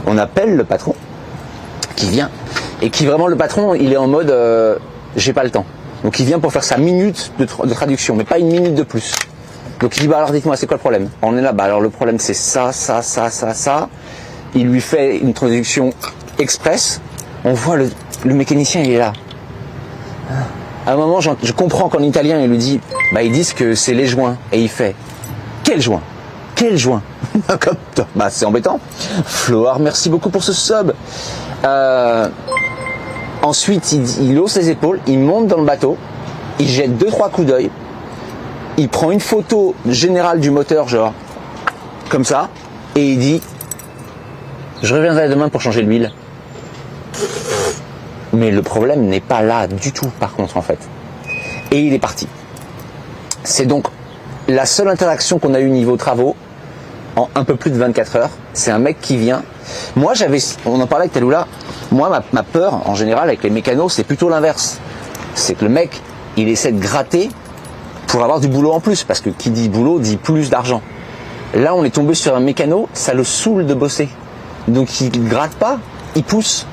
On appelle le patron qui vient et qui vraiment le patron il est en mode j'ai pas le temps. Donc il vient pour faire sa minute de traduction, mais pas une minute de plus. Donc il dit bah alors dites-moi c'est quoi le problème? On est là, bah alors le problème c'est ça. Il lui fait une traduction express. On voit le mécanicien il est là. À un moment je comprends qu'en italien il lui dit bah ils disent que c'est les joints et il fait quel joint? Quel joint? Bah c'est embêtant. Floar, merci beaucoup pour ce sub. Ensuite il hausse les épaules, il monte dans le bateau, il jette 2-3 coups d'œil, il prend une photo générale du moteur genre comme ça et il dit je reviendrai demain pour changer l'huile. Mais le problème n'est pas là du tout par contre en fait. Et il est parti. C'est donc la seule interaction qu'on a eue niveau travaux en un peu plus de 24 heures. C'est un mec qui vient. Moi on en parlait avec Talula, moi ma peur en général avec les mécanos c'est plutôt l'inverse. C'est que le mec il essaie de gratter pour avoir du boulot en plus. Parce que qui dit boulot dit plus d'argent. Là on est tombé sur un mécano, ça le saoule de bosser. Donc il gratte pas, il pousse.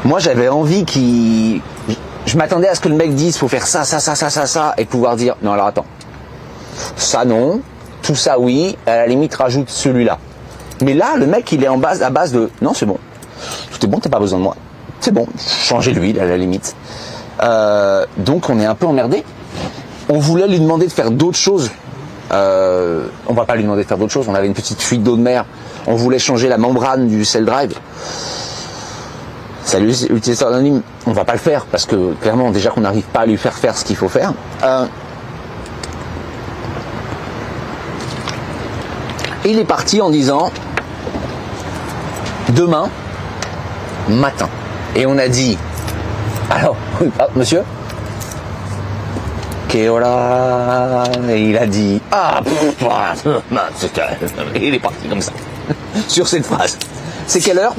Moi j'avais envie je m'attendais à ce que le mec dise faut faire ça et pouvoir dire non alors attends, ça non, tout ça oui, à la limite rajoute celui-là. Mais là le mec il est à base de non c'est bon, tout est bon, t'as pas besoin de moi, c'est bon, changer l'huile à la limite. Donc on est un peu emmerdé. On voulait lui demander de faire d'autres choses. On va pas lui demander de faire d'autres choses, on avait une petite fuite d'eau de mer, on voulait changer la membrane du cell drive. Salut utilisateur anonyme, on va pas le faire parce que clairement déjà qu'on n'arrive pas à lui faire ce qu'il faut faire. Il est parti en disant demain matin. Et on a dit alors monsieur Kéola, et il a dit il est parti comme ça sur cette phrase. C'est quelle heure?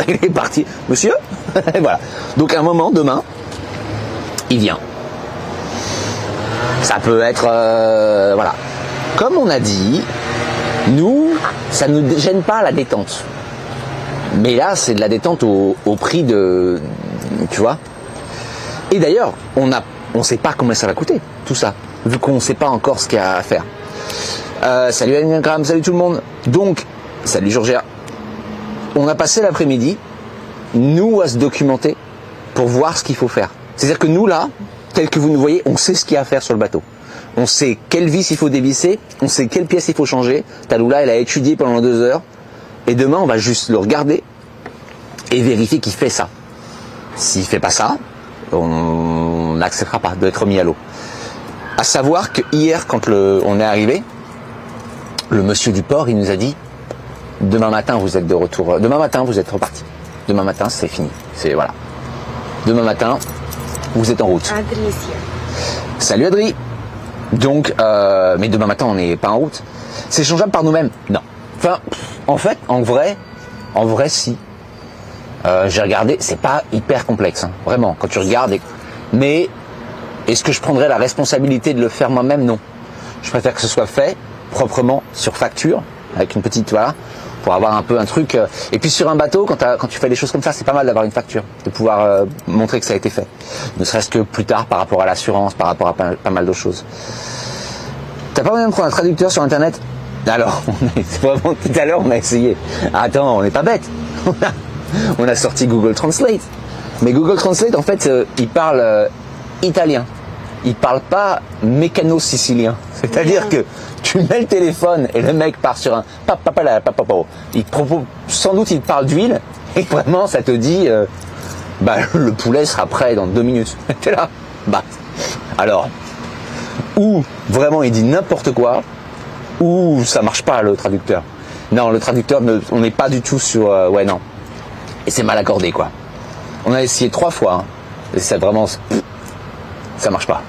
Il est parti. Monsieur. Et voilà. Donc à un moment, demain, il vient. Ça peut être... voilà. Comme on a dit, nous, ça ne nous gêne pas la détente. Mais là, c'est de la détente au prix de... Tu vois. Et d'ailleurs, on ne sait pas combien ça va coûter, tout ça. Vu qu'on ne sait pas encore ce qu'il y a à faire. Salut Anagram, salut tout le monde. Donc, salut Georgia. On a passé l'après-midi, nous, à se documenter pour voir ce qu'il faut faire. C'est-à-dire que nous, là, tel que vous nous voyez, on sait ce qu'il y a à faire sur le bateau. On sait quelle vis il faut dévisser, on sait quelle pièce il faut changer. Talula, elle a étudié pendant 2 heures. Et demain, on va juste le regarder et vérifier qu'il fait ça. S'il fait pas ça, on n'acceptera pas d'être mis à l'eau. À savoir que hier, quand on est arrivé, le monsieur du port, il nous a dit demain matin, vous êtes de retour. Demain matin, vous êtes reparti. Demain matin, c'est fini. C'est voilà. Demain matin, vous êtes en route. Adrien. Salut Adri. Donc, mais demain matin, on n'est pas en route. C'est changeable par nous-mêmes? Non. Enfin, en fait, en vrai, si. J'ai regardé, c'est pas hyper complexe, hein, vraiment. Quand tu regardes, mais est-ce que je prendrais la responsabilité de le faire moi-même? Non. Je préfère que ce soit fait proprement sur facture, avec une petite voilà. Pour avoir un peu un truc. Et puis sur un bateau, quand tu fais des choses comme ça, c'est pas mal d'avoir une facture, de pouvoir montrer que ça a été fait. Ne serait-ce que plus tard par rapport à l'assurance, par rapport à pas mal d'autres choses. T'as pas moyen de prendre un traducteur sur internet? Alors, vraiment tout à l'heure on a essayé. Attends, on n'est pas bête. On a sorti Google Translate. Mais Google Translate en fait, il parle italien. Il parle pas mécano-sicilien. C'est-à-dire que tu mets le téléphone et le mec part sur un il propose, sans doute il parle d'huile et vraiment ça te dit le poulet sera prêt dans 2 minutes. T'es là. Alors ou vraiment il dit n'importe quoi ou ça marche pas le traducteur. Non, le traducteur on n'est pas du tout sur ouais non. Et c'est mal accordé quoi. On a essayé 3 fois hein, et c'est vraiment ça marche pas.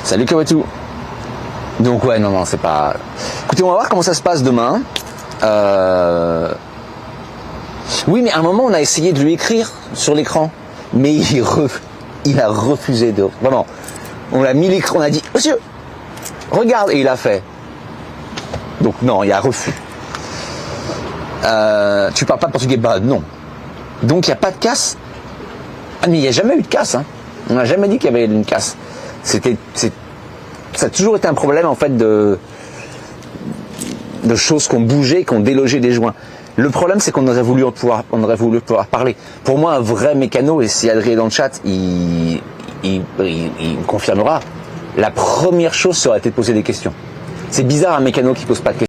Salut Kawatu. Donc ouais, non, c'est pas... Écoutez, on va voir comment ça se passe demain. Oui, mais à un moment, on a essayé de lui écrire sur l'écran. Mais il a refusé de... Vraiment, on l'a mis l'écran, on a dit « Monsieur, regarde !» Et il a fait. Donc non, il y a refus. Tu parles pas portugais? Bah non. Donc il n'y a pas de casse. Ah mais il n'y a jamais eu de casse. Hein. On n'a jamais dit qu'il y avait une casse. Ça a toujours été un problème en fait de choses qu'on bougeait, qu'on délogeait des joints. Le problème, c'est qu'on aurait voulu pouvoir parler. Pour moi, un vrai mécano, et si Adrien est dans le chat, il me confirmera, la première chose, ça aurait été de poser des questions. C'est bizarre un mécano qui pose pas de questions.